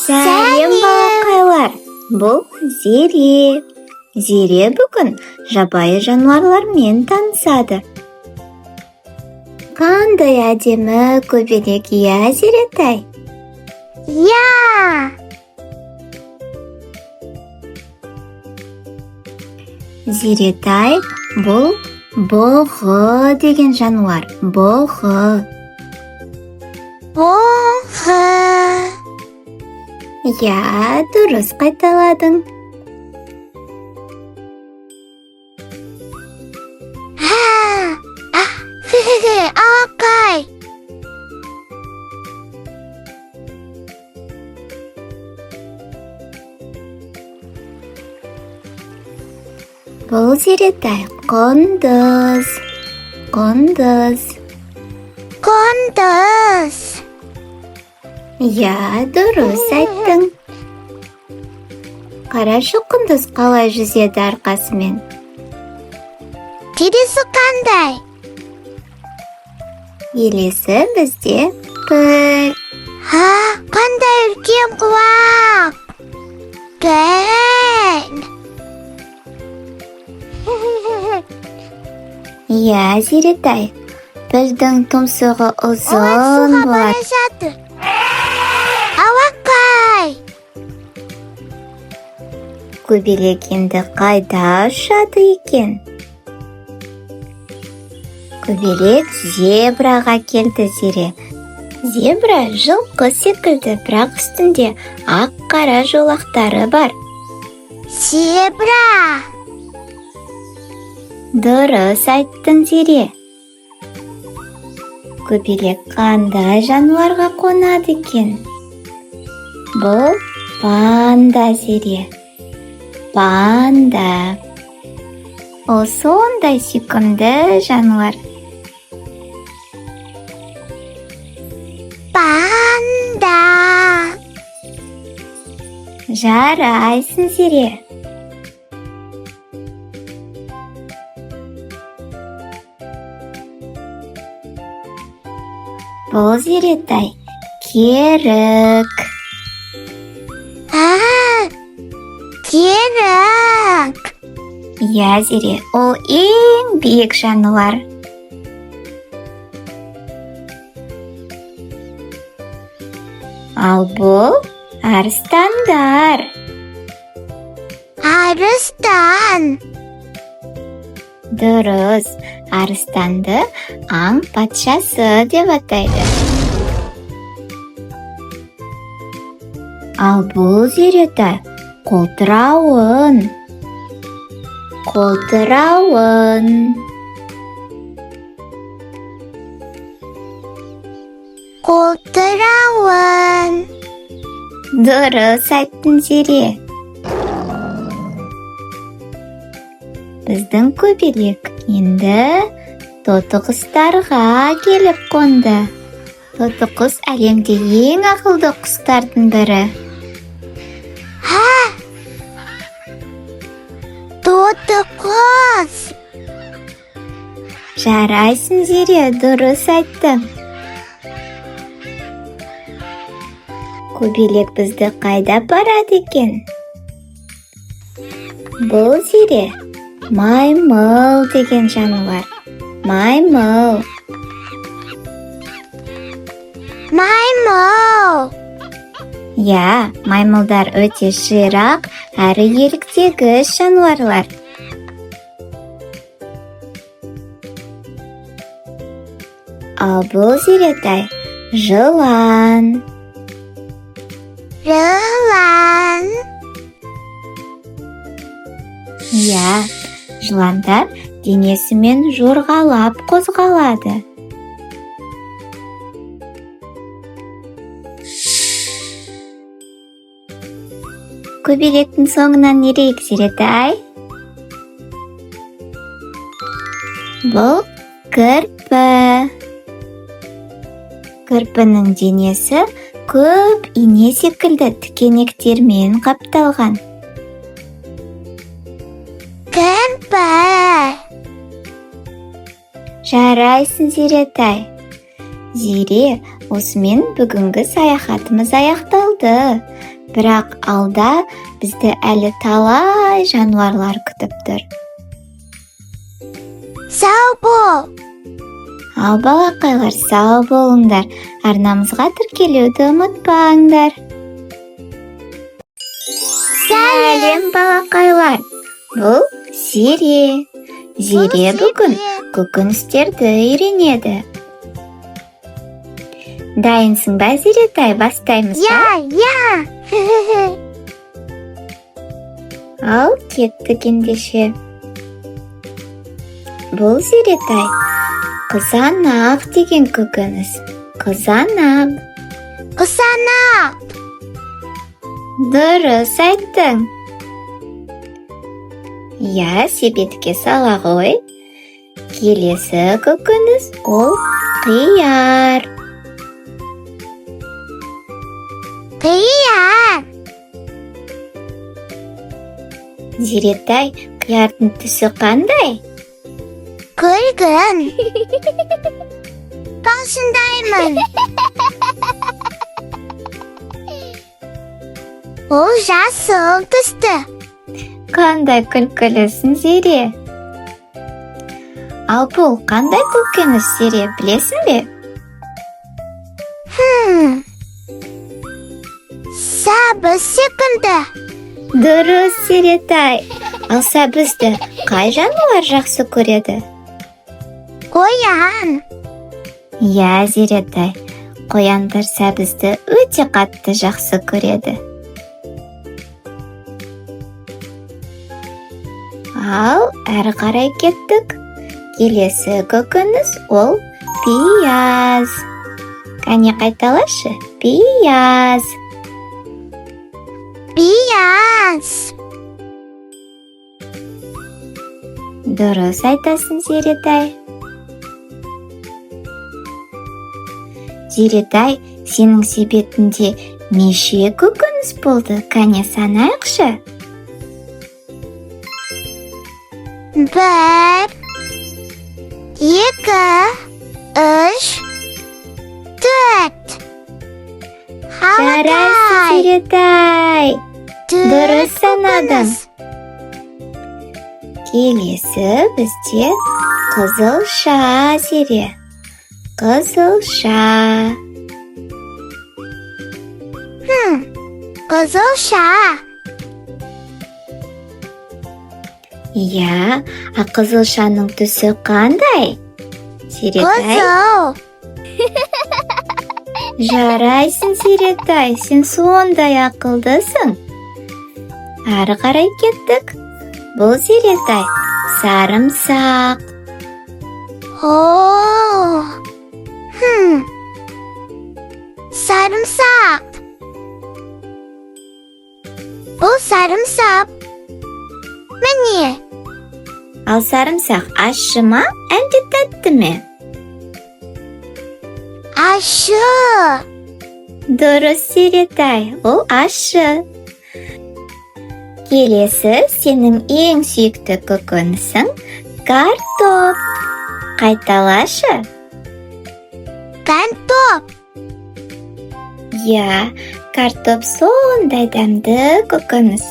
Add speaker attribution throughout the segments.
Speaker 1: Сәлем балақайлар, бұл Зере. Зере бүгін жабайы жануарлармен танысады. Қандай әдемі көбелек, иә, Зеретай?
Speaker 2: Я!
Speaker 1: Зеретай, бұл бұғы деген жануар. Бұғы.
Speaker 2: Бұғы.
Speaker 1: Я, дұрыс қайталадың.
Speaker 2: Алақай.
Speaker 1: Бұл Зеретай, құндыз. Құндыз.
Speaker 2: Құндыз.
Speaker 1: Я, дұрыс айттың. Қарашы, құндыз қалай жүзеді арқасымен.
Speaker 2: Тересі қандай?
Speaker 1: Елесі бізде піл.
Speaker 2: Қандай үлкен құлақ. Піл.
Speaker 1: Я, Зеретай, пілдің тұмсығы ұзын болады.
Speaker 2: Алақай.
Speaker 1: Көбелек енді қайда ұшады екен? Көбелек зебраға келді, Зере. Зебра жылқы секілді, бірақ үстінде ақ қара жолақтары бар.
Speaker 2: Зебра.
Speaker 1: Дұрыс айттың, Зере. Көбелек қандай жануарға қонады екен? Бұл панда, Зере. Панда. Ол сондай сүйкімді жануар.
Speaker 2: Панда.
Speaker 1: Жарайсың, Зере. Бұл Зеретай, керік.
Speaker 2: Керік.
Speaker 1: Я, Зере, ол ең биік жануар. Ал бұл арыстандар.
Speaker 2: Арыстан.
Speaker 1: Дұрыс, арыстанды аң патшасы деп атайды. Ал бұл Зеретай, қолтырауын. Қолтырауын.
Speaker 2: Қолтырауын.
Speaker 1: Дұрыс айттың, Зере. Біздің көбелек енді тотықұстарға келіп қонды. Тотықұс әлемде ең ақылды құстардың бірі.
Speaker 2: Тотықұс.
Speaker 1: Жарайсың, Зере, дұрыс айттың. Көбелек бізді қайда барады екен? Бұл Зере, маймыл деген жануар. Маймыл.
Speaker 2: Маймыл.
Speaker 1: Я, маймылдар өте ширақ әрі еліктегіш жануарлар. Ал бұл Зеретай, жылан.
Speaker 2: Жылан.
Speaker 1: Я, жыландар денесімен жорғалап қозғалады. Көбелектің соңынан ерейік, Зеретай. Бұл кірпі. Кірпінің денесі көп ине секілді тікенектермен қапталған.
Speaker 2: Кірпі.
Speaker 1: Жарайсың, Зеретай. Зере, осымен бүгінгі саяхатымыз аяқталды. Бірақ алда бізді әлі талай жануарлар күтіп тұр.
Speaker 2: Сау бол!
Speaker 1: Ал балақайлар, сау болыңдар. Арнамызға тіркелуді ұмытпаңдар. Сәлем балақайлар. Бұл Зере. Зере бүгін көкөністерді үйренеді. Дайынсың ба, Зеретай? Бастаймыз ба?
Speaker 2: Я!
Speaker 1: Ал кеттік ендеше. Бұл Зеретай қызанақ деген көкөніс. Қызанақ.
Speaker 2: Қызанақ!
Speaker 1: Дұрыс айттың. Я, себетке сала ғой. Келесі көкөніс ол қияр.
Speaker 2: Қияр!
Speaker 1: Зеретай, қиярдың түсі қандай?
Speaker 2: Күлгін! Осындаймын! Ол жасыл түсті.
Speaker 1: Қандай күлкілісің, Зере? Ал бұл қандай көкөніс, Зере, білесің бе?
Speaker 2: Сабыз секілді.
Speaker 1: Дұрыс, Зеретай. Ал сәбізді қай жануар жақсы көреді?
Speaker 2: Қоян.
Speaker 1: Я, Зеретай, қояндар сәбізді өте қатты жақсы көреді. Ал әрі қарай кеттік. Келесі көкөніс ол пияз. Кәне қайталашы, пияз.
Speaker 2: Пияз.
Speaker 1: Дұрыс айтасың, Зеретай. Зеретай, сенің себетінде неше көкөніс болды? Кәне санайықшы.
Speaker 2: 1, 2, 3, 4.
Speaker 1: Жарайсың, Зеретай. Дұрыс санадың. Келесі бізде қызылша, Зере. Қызылша.
Speaker 2: Қызылша.
Speaker 1: Я, қызылшаның түсі қандай? Зеретай.
Speaker 2: Қызыл.
Speaker 1: Жарайсың, Зеретай, сен сондай ақылдысың. Ары қарай кеттік. Бұл, Зеретай, сарымсақ.
Speaker 2: Сарымсақ. Бұл сарымсақ. Міне.
Speaker 1: Ал сарымсақ ащы ма, әлде тәтті ме?
Speaker 2: Ащы.
Speaker 1: Дұрыс, Зеретай, ол ащы. Келесі сенің ең сүйікті көкөнісің картоп. Қайталашы.
Speaker 2: Картоп.
Speaker 1: Я, картоп сондай дәмді көкөніс.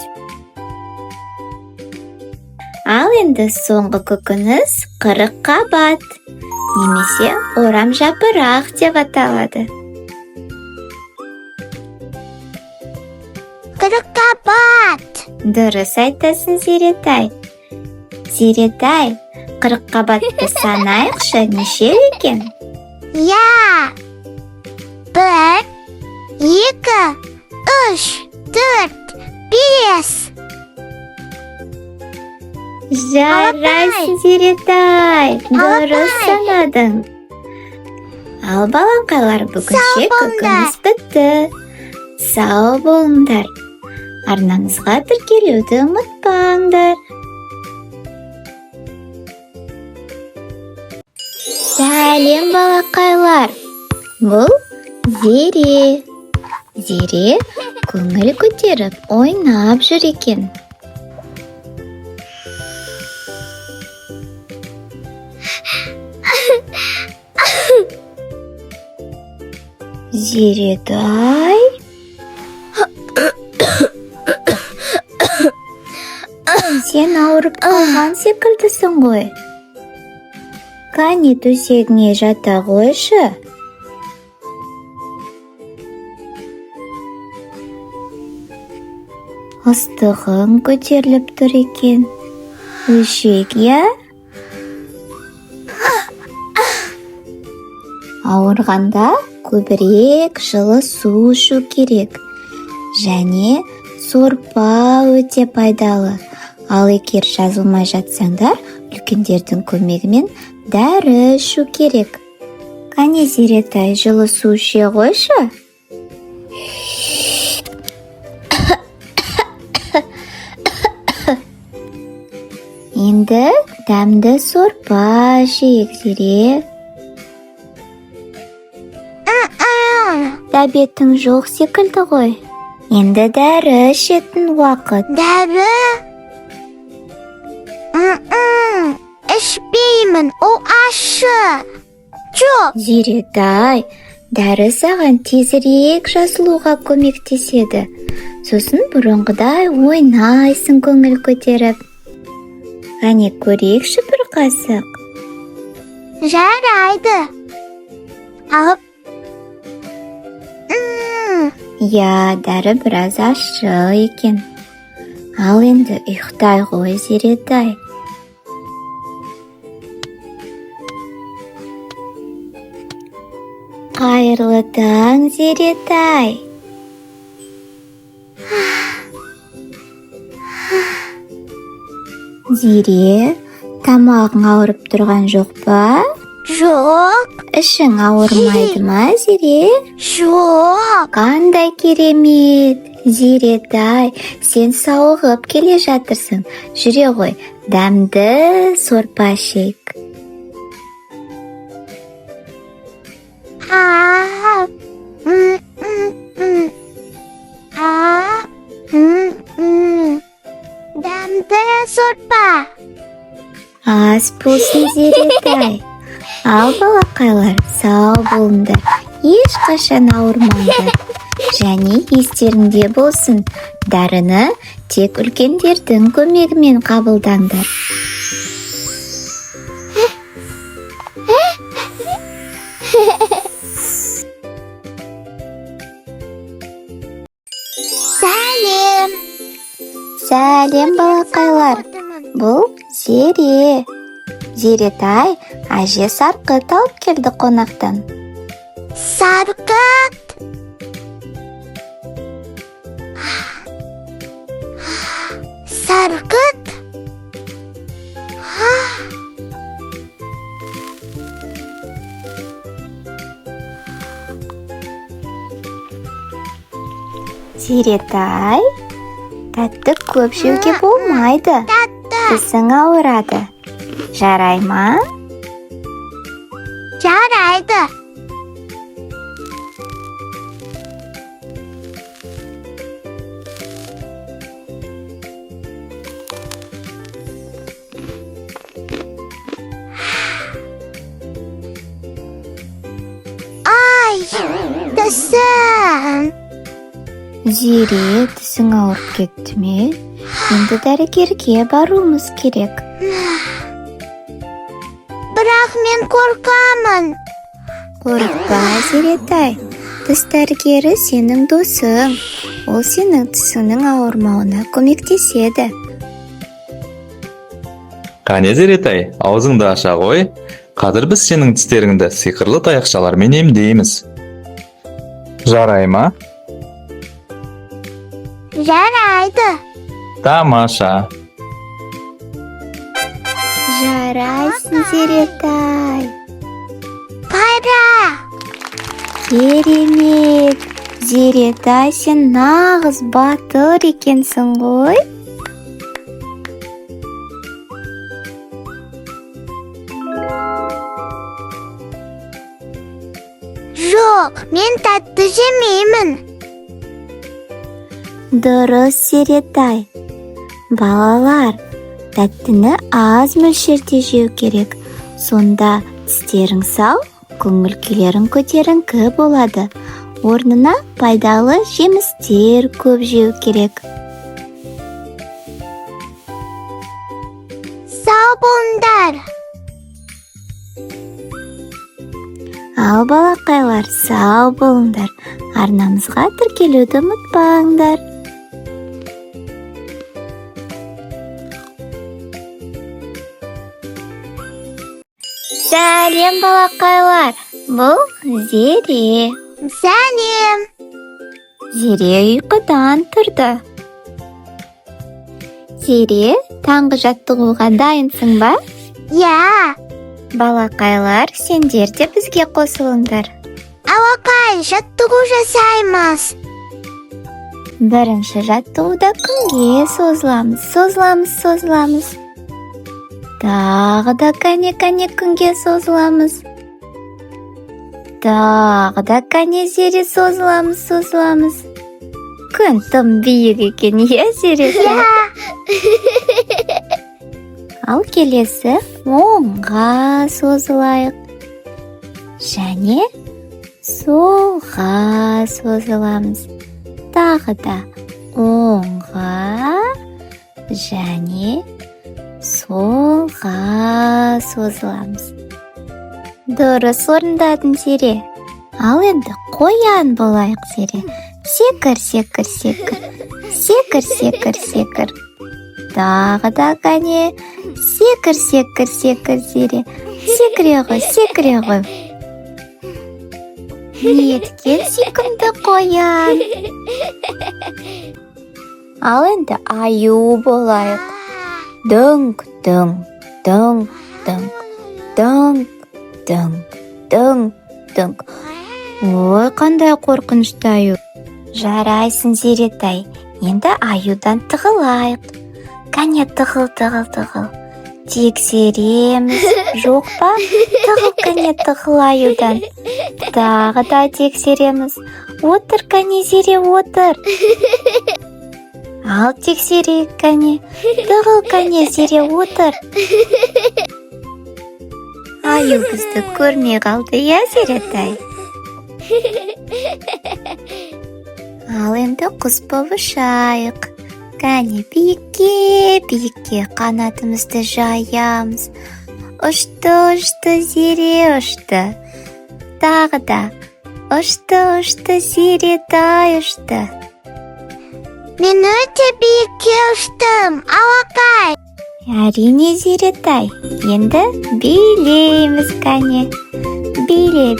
Speaker 1: Ал енді соңғы көкөніс қырыққабат, немесе орам жапырақ деп аталады.
Speaker 2: Қырыққабат.
Speaker 1: Дұрыс айтасың, Зеретай. Зеретай, қырыққабатты санайықшы, неше екен?
Speaker 2: Я. 1, 2, 3, 4, 5.
Speaker 1: Жарайсың, Зеретай. Дұрыс санадың. Ал балақайлар, бүгінше көкөніс бітті. Сау болыңдар. Арнаңызға тіркелуді ұмытпаңдар. Сәлем балақайлар. Бұл Зере. Зере көңіл көтеріп ойнап жүр екен. Зеретай? Сен ауырып қалған секілдісің ғой. Қане төсегіңе жата қойшы. Ыстығың көтеріліп тұр екен. Өшек, я? Ауырғанда көбірек жылы су ішу керек. Және сорпа өте пайдалы. Ал егер жазылмай жатсаңдар, үлкендердің көмегімен дәрі ішу керек. Қане Зеретай, жылы су іше қойшы. Енді дәмді сорпа ішейік, Зере. Дәбетің жоқ секілді ғой. Енді дәрі ішетін уақыт.
Speaker 2: Дәрі? Ішпеймін, ол ащы. Жоқ.
Speaker 1: Зеретай, дәрі саған тезірек жазылуға көмектеседі. Сосын бұрынғыдай ойнайсың көңіл көтеріп. Қане көрейікші бір қасық.
Speaker 2: Жарайды. Алып.
Speaker 1: Я, дәрі біраз ащы екен. Ал енді ұйықтай ғой, Зеретай. Қайырлы таң, Зеретай. Зере, тамағың ауырып тұрған жоқ па?
Speaker 2: Жоқ.
Speaker 1: Ішің ауырмайды ма, Зере?
Speaker 2: Жоқ.
Speaker 1: Қандай керемет. Зеретай, сен сауығып келе жатырсың. Жүре ғой, дәмді сорпа ішейік.
Speaker 2: Дәмді сорпа.
Speaker 1: Ас болсын, Зеретай. Ал балақайлар, сау болыңдар. Ешқашан ауырмаңдар. Және естеріңде болсын, дәріні тек үлкендердің көмегімен қабылдаңдар.
Speaker 2: Сәлем.
Speaker 1: Сәлем, балақайлар. Бұл Зере. Зеретай, әже Сарқыт алып келді қонақтан.
Speaker 2: Сарқыт. Сарқыт.
Speaker 1: Зеретай, тәтті көп жеуге болмайды. Тісің ауырады. Жарай ма?
Speaker 2: Жарайды. Ай, тісім.
Speaker 1: Зере, тісің ауырып кетті ме? Енді дәрігерге баруымыз керек.
Speaker 2: Бірақ мен қорқамын.
Speaker 1: Қорықпа, Зеретай. Тіс дәрігері сенің досың. Ол сенің тісіңнің ауырмауына көмектеседі.
Speaker 3: Қане Зеретай, аузыңды аша ғой. Қазір біз сенің тістеріңді сиқырлы таяқшалармен емдейміз. Жарай ма?
Speaker 2: Жарайды.
Speaker 3: Тамаша.
Speaker 1: Жарайсың, Зеретай.
Speaker 2: Қайра.
Speaker 1: Керемет. Зеретай, сен нағыз батыр екенсің ғой.
Speaker 2: Жоқ, мен тәтті жемеймін.
Speaker 1: Дұрыс, Зеретай. Балалар, тәттіні аз мөлшерде жеу керек. Сонда тістерің сау, көңіл күйлерің көтеріңкі болады. орнына пайдалы жемістер көп жеу керек.
Speaker 2: Sağ болыңдар.
Speaker 1: Ал балақайлар, сау болыңдар. Арнамызға тіркелуді ұмытпаңдар. Сәлем балақайлар, бұл Зере.
Speaker 2: Сәлем.
Speaker 1: Зере ұйқыдан тұрды. Зере, таңғы жаттығуға дайынсың ба?
Speaker 2: Я.
Speaker 1: Балақайлар, сендер де бізге қосылыңдар.
Speaker 2: Алақай, жаттығу жасаймыз.
Speaker 1: Бірінші жаттығуда күнге созыламыз. Тағы да кәне күнге созыламыз. Тағы да кәне Зере созыламыз. Күн тым биік екен, Зере? Ал келесі оңға созылайық. Және солға созыламыз. Тағы да оңға және солға созыламыз. Дұрыс орындадың, Зере. Ал енді қоян болайық, Зере. Секір. Тағы да кәне секір, Зере. Секіре ғой. Неткен сүйкімді қоян. Ал енді аю болайық. Дүңк. Ой, қандай қорқынышты аю. Жарайсың, Зеретай. Енді аюдан тығылайық. Кәне тығыл. Тексереміз, жоқ па? Тығыл аюдан. Тағы да тексереміз. Отыр, кәне Зере, отыр. Ал тексерейік, кәне. Тығыл, кәне Зере, отыр. Аю бізді көрмей қалды, Зеретай? Ал енді құс болып ұшайық. Кәне биікке қанатымызды жаямыз. Ұшты, Зере, ұшты. Тағы да ұшты, Зеретай ұшты.
Speaker 2: Мен өте биікке ұштым, алақай.
Speaker 1: Әрине, Зеретай. Енді билейміз, кәне. Биле.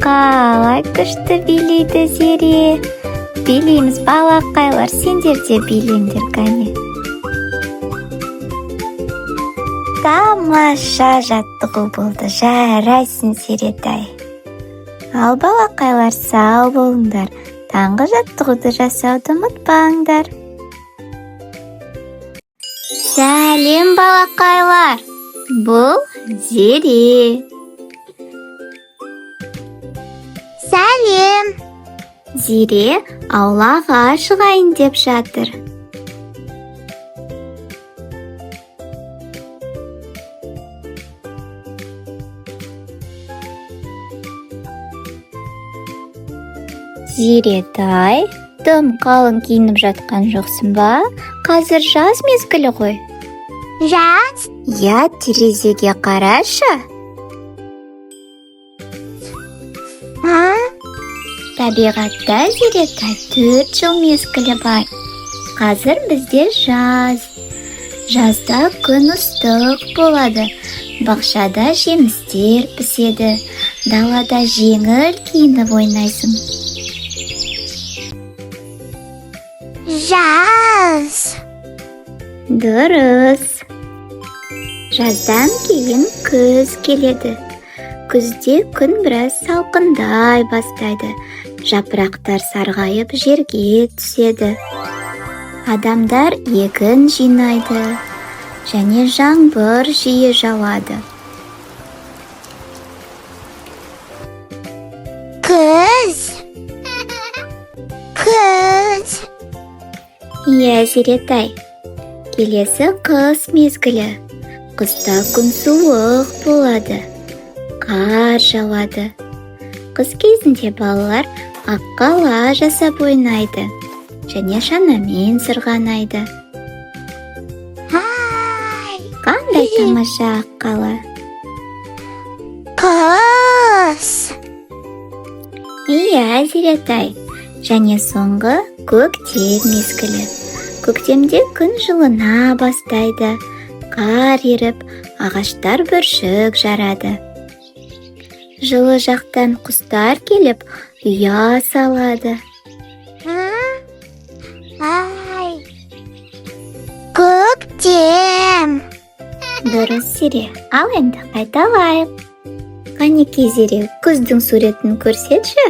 Speaker 1: Қалай күшті билейді Зере. Билейміз, балақайлар, сендер де билеңдер, кәне. Тамаша жаттығу болды, жарайсың, Зеретай. Ал балақайлар, сау болыңдар. Таңғы жаттығуды жасауды ұмытпаңдар. Сәлем, балақайлар. Бұл Зере.
Speaker 2: Сәлем.
Speaker 1: Зере аулаға шығайын деп жатыр. Зеретай, тым қалың киініп жатқан жоқсың ба? Қазір жаз мезгілі ғой.
Speaker 2: Жаз?
Speaker 1: Я, терезеге қарашы. Табиғатта, Зеретай, 4 жыл мезгілі бар. Қазір бізде жаз. Жазда күн ыстық болады. Бақшада жемістер піседі. Далада жеңіл киініп ойнайсың.
Speaker 2: Жаз.
Speaker 1: Дұрыс. Жаздан кейін күз келеді. Күзде күн біраз салқындай бастайды. Жапырақтар сарғайып жерге түседі. Адамдар егін жинайды. Және жаңбыр жиі жауады.
Speaker 2: Күз.
Speaker 1: Иә, Зеретай. Келесі қыс мезгілі. Қыста күн суық болады. Қар жауады. Қыс кезінде балалар аққала жасап ойнайды және шанамен сырғанайды.
Speaker 2: Ай,
Speaker 1: Қандай тамаша аққала.
Speaker 2: қыс.
Speaker 1: Иә, Зеретай. Және соңғы көктем мезгілі. Көктемде күн жылына бастайды. Қар еріп, ағаштар бүршік жарады. Жылы жақтан құстар келіп, ұя салады.
Speaker 2: Ай, көктем.
Speaker 1: Дұрыс, Зере. Ал енді қайталайық. Қанекей, Зере, күздің суретін көрсетші.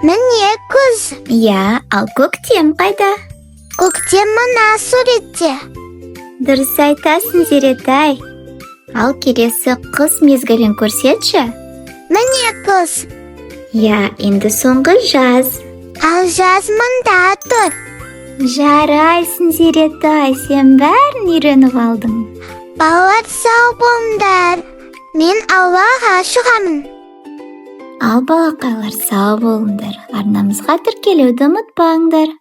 Speaker 2: Міне күз.
Speaker 1: Иә, ал көктем қайда?
Speaker 2: Көктем мына суретте.
Speaker 1: Дұрыс айтасың, Зеретай. Ал келесі қыс мезгілін көрсетші.
Speaker 2: Міне күз.
Speaker 1: Иә, енді соңғы жаз.
Speaker 2: Ал жаз мында тұр.
Speaker 1: Жарайсың, Зеретай, сен бәрін үйреніп алдың.
Speaker 2: Балалар сау болыңдар. Мен ауаға шығамын.
Speaker 1: Ал балақайлар, сау болыңдар. Арнамызға тіркелуді ұмытпаңдар.